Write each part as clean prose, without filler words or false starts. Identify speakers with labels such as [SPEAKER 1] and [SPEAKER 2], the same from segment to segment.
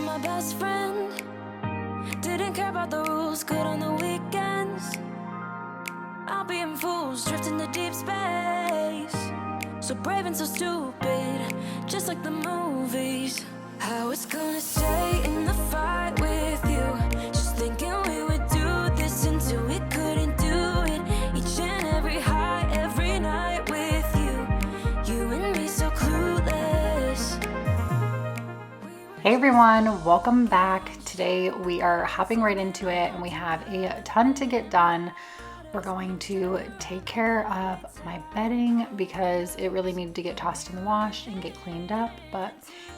[SPEAKER 1] my best friend. Didn't care about the rules, good on the weekends. I'll be in fools, drifting to deep space. So brave and so stupid, just like the movies. I was gonna stay in the fight with you, just thinking we would do this until we couldn't do it. Each and every high, every night with you, you and me so clueless.
[SPEAKER 2] Hey everyone, welcome back. Today we are hopping right into it and we have a ton to get done. We're going to take care of my bedding because it really needed to get tossed in the wash and get cleaned up. But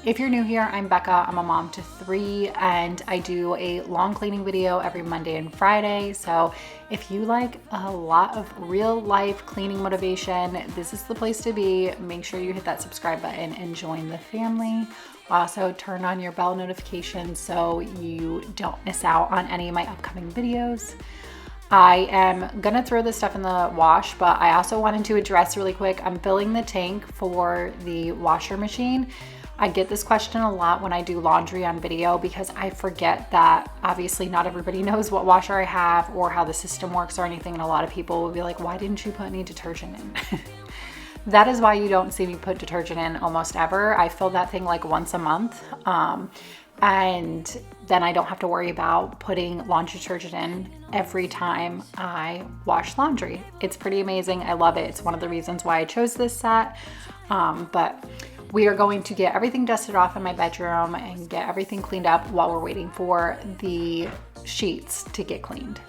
[SPEAKER 2] if you're new here, I'm Becca. I'm a mom to 3 and I do a long cleaning video every Monday and Friday. So if you like a lot of real life cleaning motivation, this is the place to be. Make sure you hit that subscribe button and join the family. Also turn on your bell notifications so you don't miss out on any of my upcoming videos. I am gonna throw this stuff in the wash, but I also wanted to address really quick, I'm filling the tank for the washer machine. I get this question a lot when I do laundry on video because I forget that obviously not everybody knows what washer I have or how the system works or anything, and a lot of people will be like, why didn't you put any detergent in? That is why you don't see me put detergent in almost ever. I fill that thing like once a month. And then I don't have to worry about putting laundry detergent in every time I wash laundry. It's pretty amazing. I love it. It's one of the reasons why I chose this set. But we are going to get everything dusted off in my bedroom and get everything cleaned up while we're waiting for the sheets to get cleaned.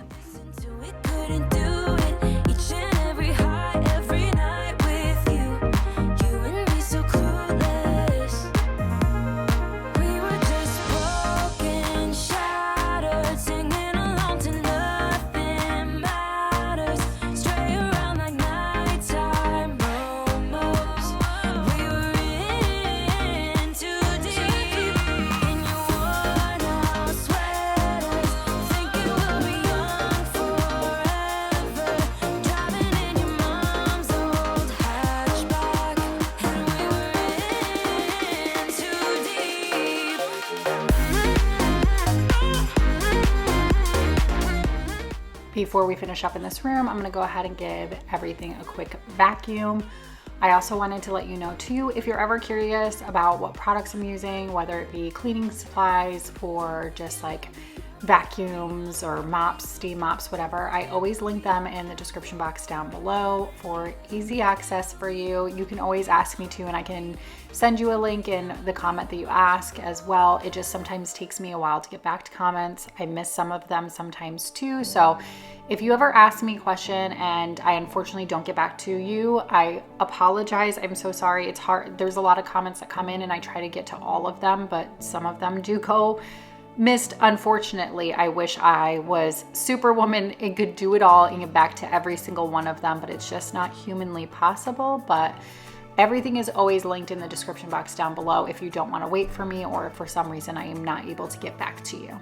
[SPEAKER 2] Before we finish up in this room, I'm gonna go ahead and give everything a quick vacuum. I also wanted to let you know too, if you're ever curious about what products I'm using, whether it be cleaning supplies or just like vacuums or mops, steam mops, whatever, I always link them in the description box down below for easy access for you. You can always ask me to, and I can send you a link in the comment that you ask as well. It just sometimes takes me a while to get back to comments. I miss some of them sometimes too. So if you ever ask me a question and I unfortunately don't get back to you, I apologize. I'm so sorry. It's hard. There's a lot of comments that come in and I try to get to all of them, but some of them do go missed. Unfortunately, I wish I was Superwoman and could do it all and get back to every single one of them, but it's just not humanly possible. But everything is always linked in the description box down below if you don't want to wait for me or if for some reason I am not able to get back to you.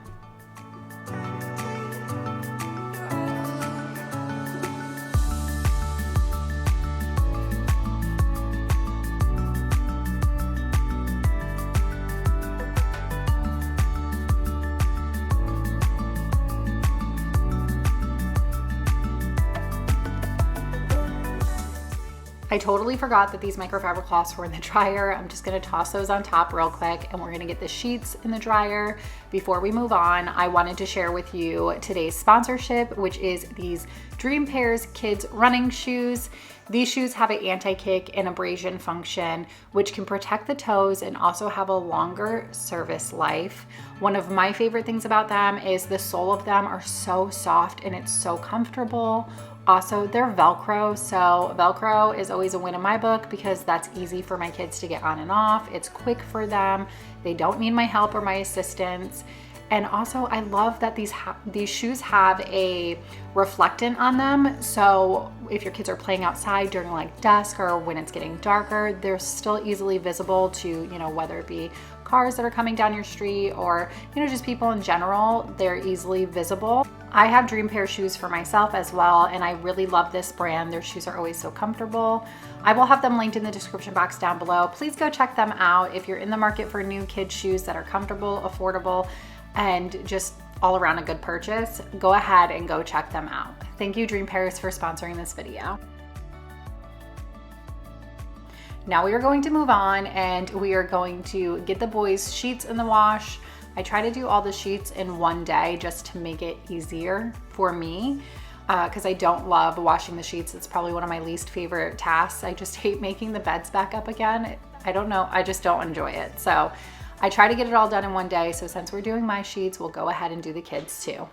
[SPEAKER 2] I totally forgot that these microfiber cloths were in the dryer. I'm just gonna toss those on top real quick and we're gonna get the sheets in the dryer. Before we move on, I wanted to share with you today's sponsorship, which is these Dream Pairs Kids running shoes. These shoes have an anti-kick and abrasion function, which can protect the toes and also have a longer service life. One of my favorite things about them is the sole of them are so soft and it's so comfortable. Also, they're Velcro, so Velcro is always a win in my book because that's easy for my kids to get on and off. It's quick for them. They don't need my help or my assistance. And also, I love that these shoes have a reflectant on them. So if your kids are playing outside during like dusk or when it's getting darker, they're still easily visible to, whether it be cars that are coming down your street, or just people in general, they're easily visible. I have dream pair shoes for myself as well, and I really love this brand. Their shoes are always so comfortable. I will have them linked in the description box down below. Please go check them out if you're in the market for new kids shoes that are comfortable, affordable, and just all around a good purchase. Go ahead and go check them out. Thank you, Dream Pairs, for sponsoring this video. Now we are going to move on, and we are going to get the boys' sheets in the wash. I try to do all the sheets in one day just to make it easier for me, because I don't love washing the sheets. It's probably one of my least favorite tasks. I just hate making the beds back up again. I don't know, I just don't enjoy it. So I try to get it all done in one day. So since we're doing my sheets, we'll go ahead and do the kids too.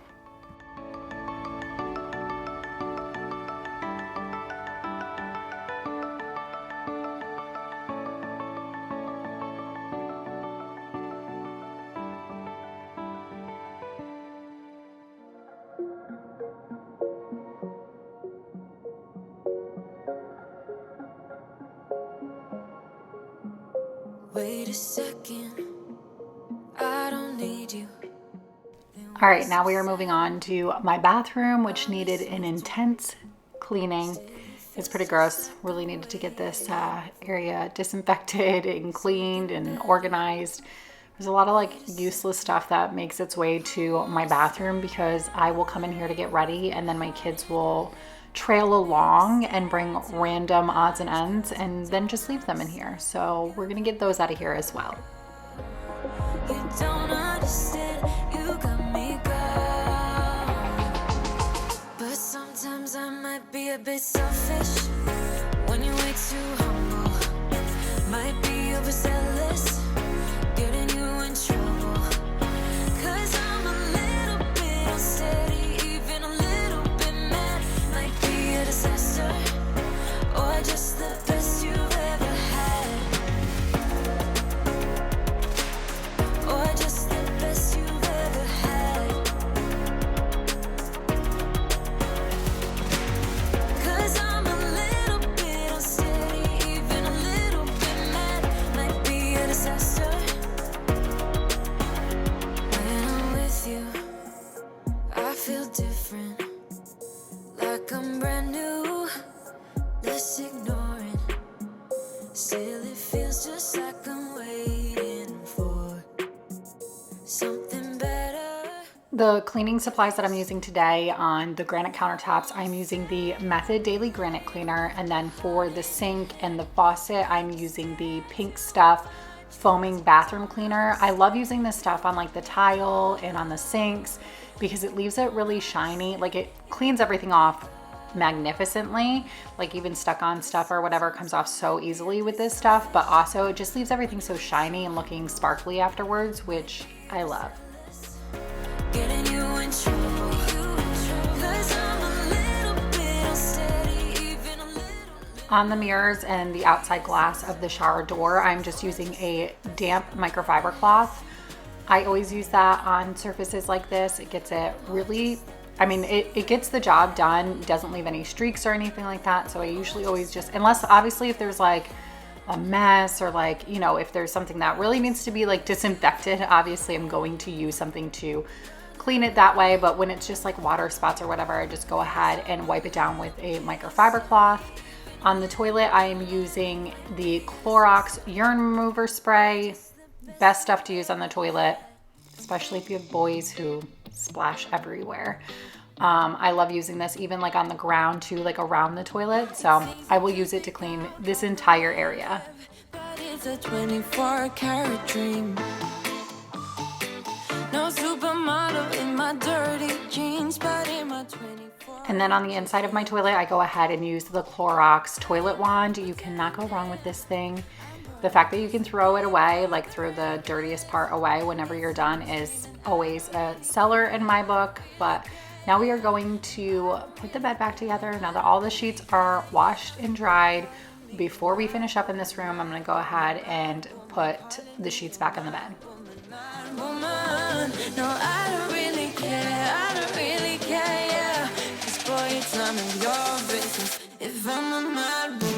[SPEAKER 1] Wait a second, I don't need you.
[SPEAKER 2] All right, now we are moving on to my bathroom, which needed an intense cleaning. It's pretty gross. Really needed to get this area disinfected and cleaned and organized. There's a lot of like useless stuff that makes its way to my bathroom because I will come in here to get ready, and then my kids will trail along and bring random odds and ends and then just leave them in here. So we're gonna get those out of here as well.
[SPEAKER 1] You don't understand, you got me gone. But sometimes I might be a bit selfish when you're way too humble. Might be overzealous, getting you in trouble. 'Cause I'm a little bit unsteady, even a little bit mad. Might be a disaster, or just the best you've ever had. Or just the best you've ever had. 'Cause I'm a little bit unsteady, even a little bit mad. Might be a disaster. When I'm with you, I feel different, like I'm brand new. Let's ignore it. Still, it feels just like I'm waiting for something better.
[SPEAKER 2] The cleaning supplies that I'm using today on the granite countertops, I'm using the Method Daily Granite Cleaner, and then for the sink and the faucet, I'm using the Pink Stuff Foaming Bathroom Cleaner. I love using this stuff on like the tile and on the sinks because it leaves it really shiny. Like it cleans everything off magnificently, like even stuck on stuff or whatever comes off so easily with this stuff, but also it just leaves everything so shiny and looking sparkly afterwards, which I love.
[SPEAKER 1] Getting you in trouble. 'Cause I'm a little bit unsteady, even a little.
[SPEAKER 2] On the mirrors and the outside glass of the shower door, I'm just using a damp microfiber cloth. I always use that on surfaces like this. It gets it really, it gets the job done, doesn't leave any streaks or anything like that. So I usually always just, unless obviously if there's like a mess or like, if there's something that really needs to be like disinfected, obviously I'm going to use something to clean it that way. But when it's just like water spots or whatever, I just go ahead and wipe it down with a microfiber cloth. On the toilet, I am using the Clorox urine remover spray. Best stuff to use on the toilet, especially if you have boys who splash everywhere. I love using this even like on the ground too, like around the toilet. So I will use it to clean this entire area.
[SPEAKER 1] But it's a 24-karat dream. No supermodel in my dirty jeans, but in my 24.
[SPEAKER 2] And then on the inside of my toilet, I go ahead and use the Clorox toilet wand. You cannot go wrong with this thing. The fact that you can throw it away, like throw the dirtiest part away whenever you're done, is always a seller in my book. But now we are going to put the bed back together. Now that all the sheets are washed and dried, before we finish up in this room, I'm gonna go ahead and put the sheets back in the bed.
[SPEAKER 1] Woman, no, I don't really care. I don't really care, yeah. 'Cause boy, it's none of your business if I'm a mad woman.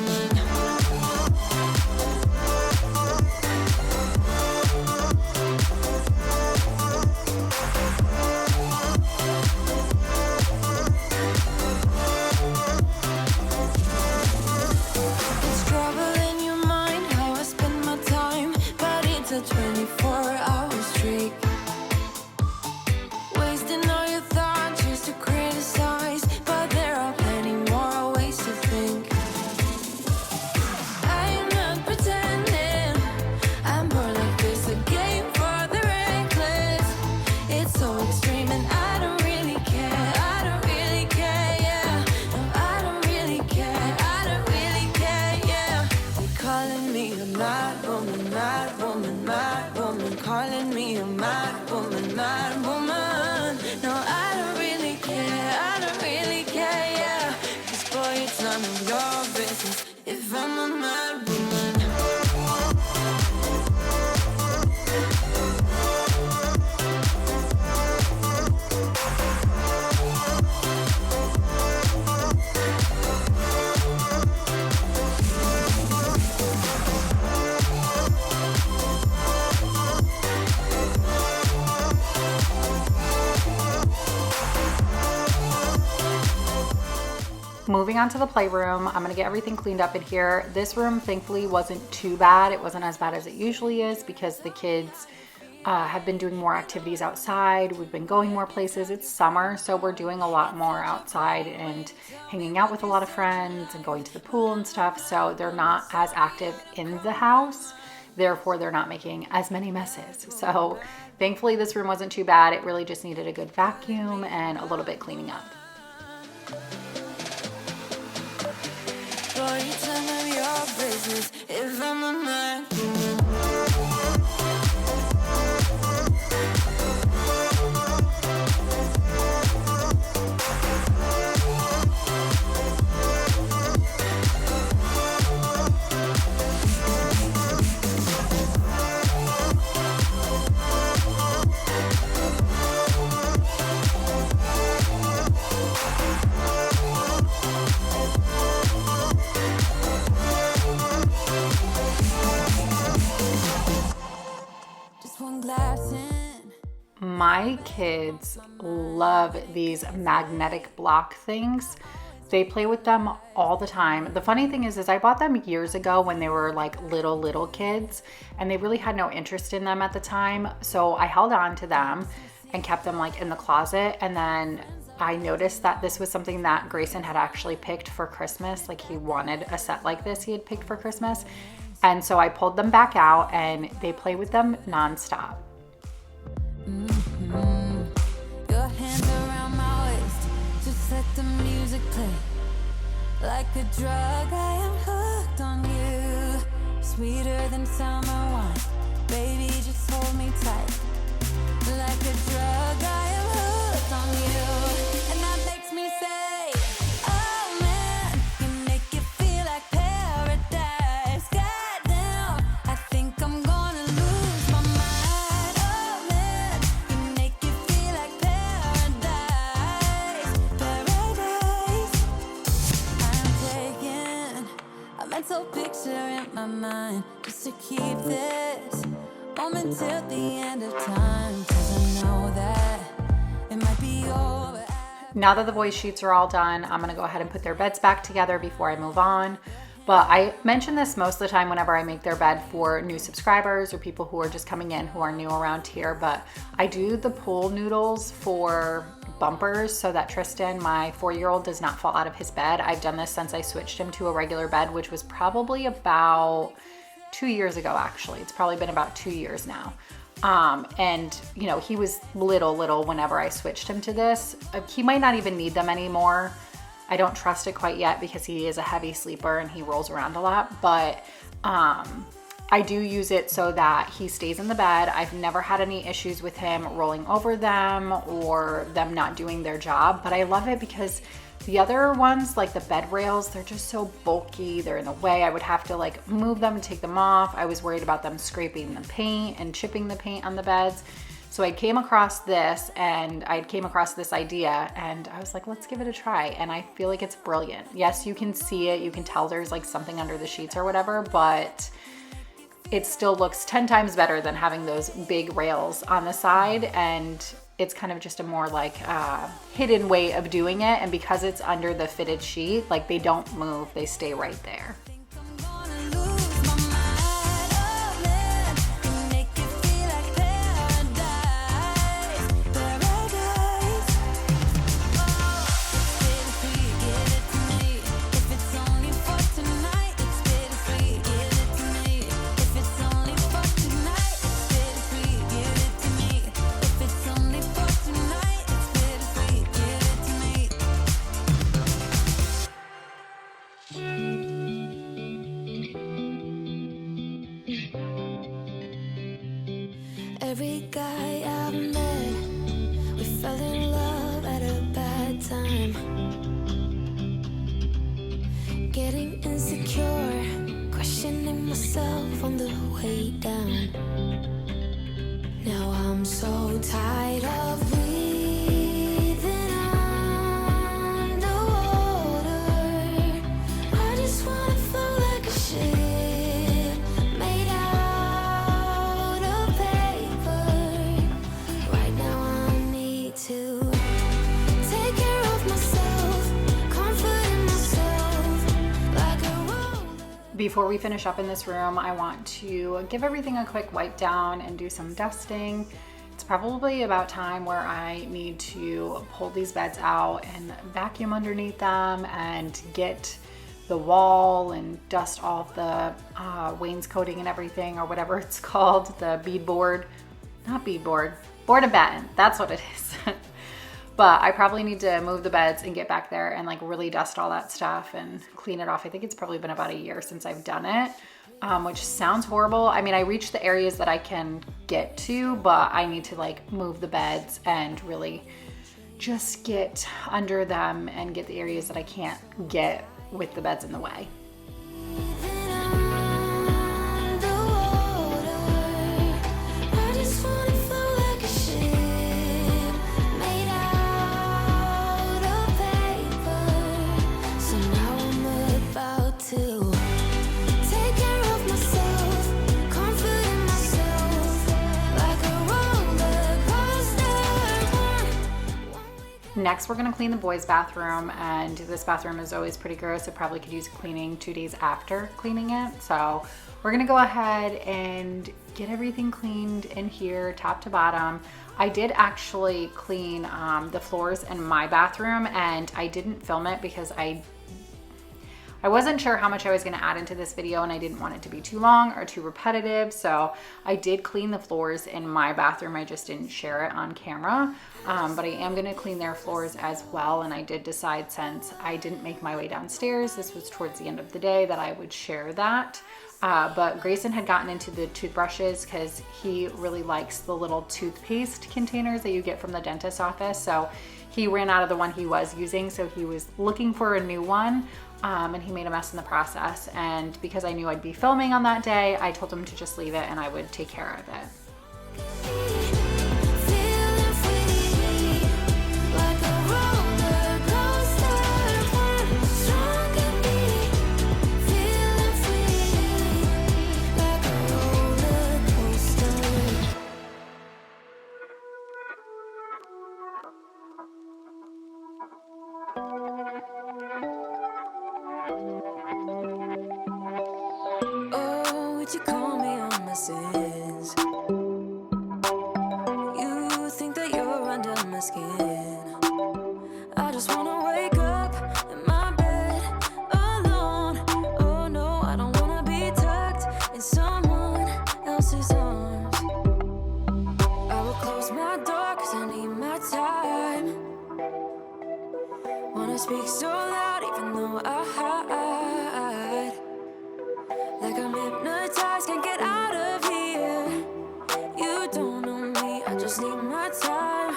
[SPEAKER 2] moving on to the playroom. I'm gonna get everything cleaned up in here. This room thankfully wasn't too bad. It wasn't as bad as it usually is because the kids have been doing more activities outside. We've been going more places. It's summer, so we're doing a lot more outside and hanging out with a lot of friends and going to the pool and stuff. So they're not as active in the house. Therefore, they're not making as many messes. So thankfully this room wasn't too bad. It really just needed a good vacuum and a little bit cleaning up. My kids love these magnetic block things. They play with them all the time. The funny thing is I bought them years ago when they were like little kids, and they really had no interest in them at the time. So I held on to them and kept them like in the closet. And then I noticed that this was something that Grayson had actually picked for Christmas. Like he wanted a set like this he had picked for Christmas. And so I pulled them back out and they play with them nonstop.
[SPEAKER 1] Your hands around my waist, just let the music play. Like a drug, I am hooked on you. Sweeter than summer wine, baby, just hold me tight. Like a drug, I am hooked on you. And that makes me say, oh man, you make it feel like paradise. Goddamn, I think I'm gonna lose my mind. Oh man, you make it feel like paradise. Paradise. I'm taking a mental picture in my mind just to keep this moment till the end of time, 'cause I know that it might be over.
[SPEAKER 2] Now that the boys' sheets are all done, I'm gonna go ahead and put their beds back together before I move on. But I mention this most of the time whenever I make their bed for new subscribers or people who are just coming in who are new around here. But I do the pool noodles for bumpers so that Tristan, my 4-year-old, does not fall out of his bed. I've done this since I switched him to a regular bed, which was probably about 2 years ago, actually. It's probably been about 2 years now. And you know, he was little whenever I switched him to this. He might not even need them anymore. I don't trust it quite yet because he is a heavy sleeper and he rolls around a lot, but I do use it so that he stays in the bed. I've never had any issues with him rolling over them or them not doing their job, but I love it because the other ones, like the bed rails, they're just so bulky. They're in the way. I would have to like move them and take them off. I was worried about them scraping the paint and chipping the paint on the beds. So I came across this and I came across this idea and I was like, let's give it a try. And I feel like it's brilliant. Yes, you can see it. You can tell there's like something under the sheets or whatever, but it still looks 10 times better than having those big rails on the side. And it's kind of just a more like hidden way of doing it. And because it's under the fitted sheet, like they don't move, they stay right there.
[SPEAKER 1] Every guy I've met, we fell in love at a bad time. Getting insecure, questioning myself on the way down. Now I'm so tired of breathing underwater. I just wanna float like a ship made out of paper. Right now I need to take care of myself, comfort in myself.
[SPEAKER 2] Before we finish up in this room, I want to give everything a quick wipe down and do some dusting. It's probably about time where I need to pull these beds out and vacuum underneath them and get the wall and dust off the wainscoting and everything, or whatever it's called, the beadboard, not beadboard, board and batten, that's what it is. But I probably need to move the beds and get back there and like really dust all that stuff and clean it off. I think it's probably been about a year since I've done it, which sounds horrible. I mean, I reached the areas that I can get to, but I need to like move the beds and really just get under them and get the areas that I can't get with the beds in the way. Next, we're gonna clean the boys' bathroom, and this bathroom is always pretty gross. It probably could use cleaning 2 days after cleaning it. So we're gonna go ahead and get everything cleaned in here, top to bottom. I did actually clean the floors in my bathroom, and I didn't film it because I wasn't sure how much I was gonna add into this video, and I didn't want it to be too long or too repetitive. So I did clean the floors in my bathroom. I just didn't share it on camera. But I am gonna clean their floors as well. And I did decide, since I didn't make my way downstairs, this was towards the end of the day, that I would share that. But Grayson had gotten into the toothbrushes because he really likes the little toothpaste containers that you get from the dentist's office. So he ran out of the one he was using, so he was looking for a new one. And he made a mess in the process. And because I knew I'd be filming on that day, I told him to just leave it and I would take care of it.
[SPEAKER 1] Oh, would you call me on my sins? You think that you're under my skin. I just wanna wake up in my bed alone. Oh no, I don't wanna be tucked in someone else's arms. I will close my door 'cause I need my time. Wanna speak so loud even though I hide. Like I'm hypnotized, can't get out of here. You don't know me, I just need my time.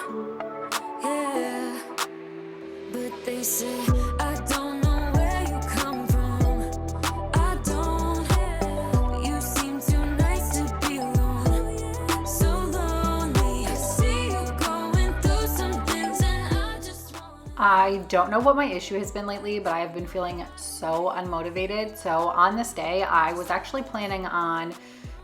[SPEAKER 1] Yeah, but they say I don't know where you come from. I don't. You seem too nice to be alone. So lonely. I see you going through some things, and I just wanna.
[SPEAKER 2] I don't know what my issue has been lately, but I have been feeling so unmotivated. So on this day, I was actually planning on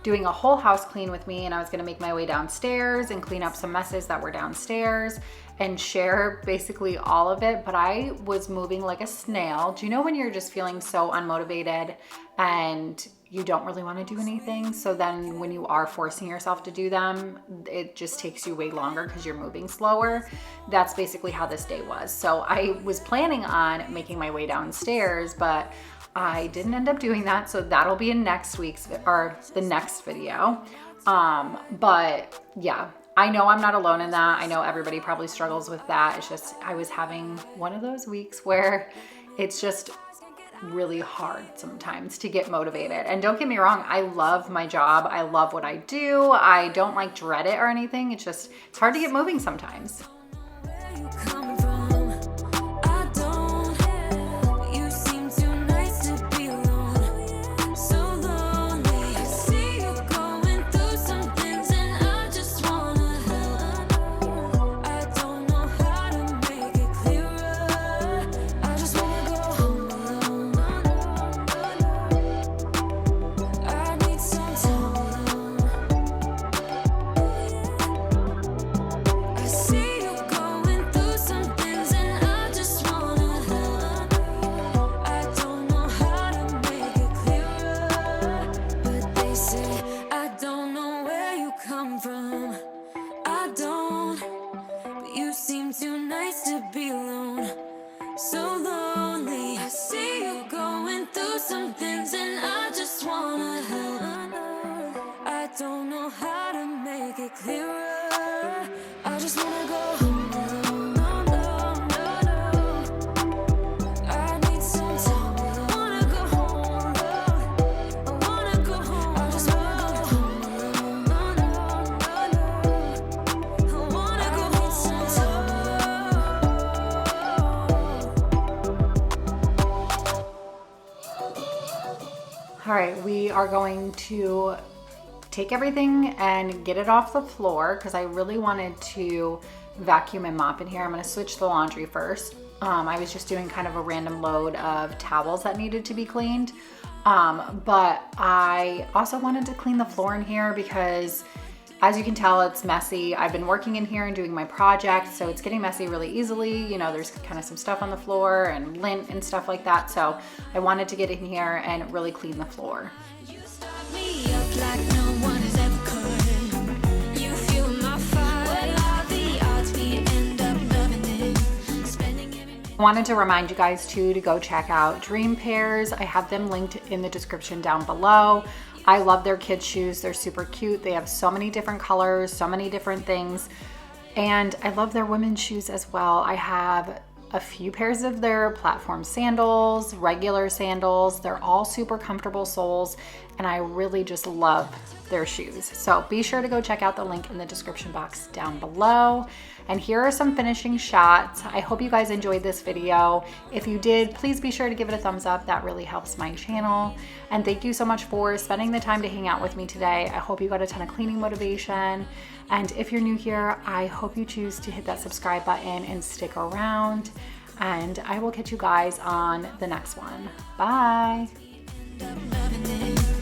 [SPEAKER 2] doing a whole house clean with me, and I was gonna make my way downstairs and clean up some messes that were downstairs and share basically all of it, but I was moving like a snail. Do you know when you're just feeling so unmotivated and you don't really want to do anything? So then when you are forcing yourself to do them, it just takes you way longer because you're moving slower. That's basically how this day was. So I was planning on making my way downstairs, but I didn't end up doing that. So that'll be in next week's or the next video. But yeah, I know I'm not alone in that. I know everybody probably struggles with that. It's just, I was having one of those weeks where it's just really hard sometimes to get motivated. And don't get me wrong, I love my job. I love what I do. I don't like dread it or anything. It's just, it's hard to get moving sometimes.
[SPEAKER 1] See you
[SPEAKER 2] All right, we are going to take everything and get it off the floor because I really wanted to vacuum and mop in here. I'm going to switch the laundry first. I was just doing kind of a random load of towels that needed to be cleaned. But I also wanted to clean the floor in here because as you can tell, it's messy. I've been working in here and doing my project, so it's getting messy really easily. You know, there's kind of some stuff on the floor and lint and stuff like that. So I wanted to get in here and really clean the floor.
[SPEAKER 1] You start me up like no one has ever could. You fuel my fire. What are the odds we end up loving it? Spending every minute.
[SPEAKER 2] I wanted to remind you guys too to go check out Dream Pairs. I have them linked in the description down below. I love their kids' shoes. They're super cute. They have so many different colors, so many different things. And I love their women's shoes as well. I have a few pairs of their platform sandals, regular sandals. They're all super comfortable soles, and I really just love their shoes. So be sure to go check out the link in the description box down below. And here are some finishing shots. I hope you guys enjoyed this video. If you did, please be sure to give it a thumbs up. That really helps my channel. And thank you so much for spending the time to hang out with me today. I hope you got a ton of cleaning motivation. And if you're new here, I hope you choose to hit that subscribe button and stick around. And I will catch you guys on the next one. Bye.
[SPEAKER 1] Loving it.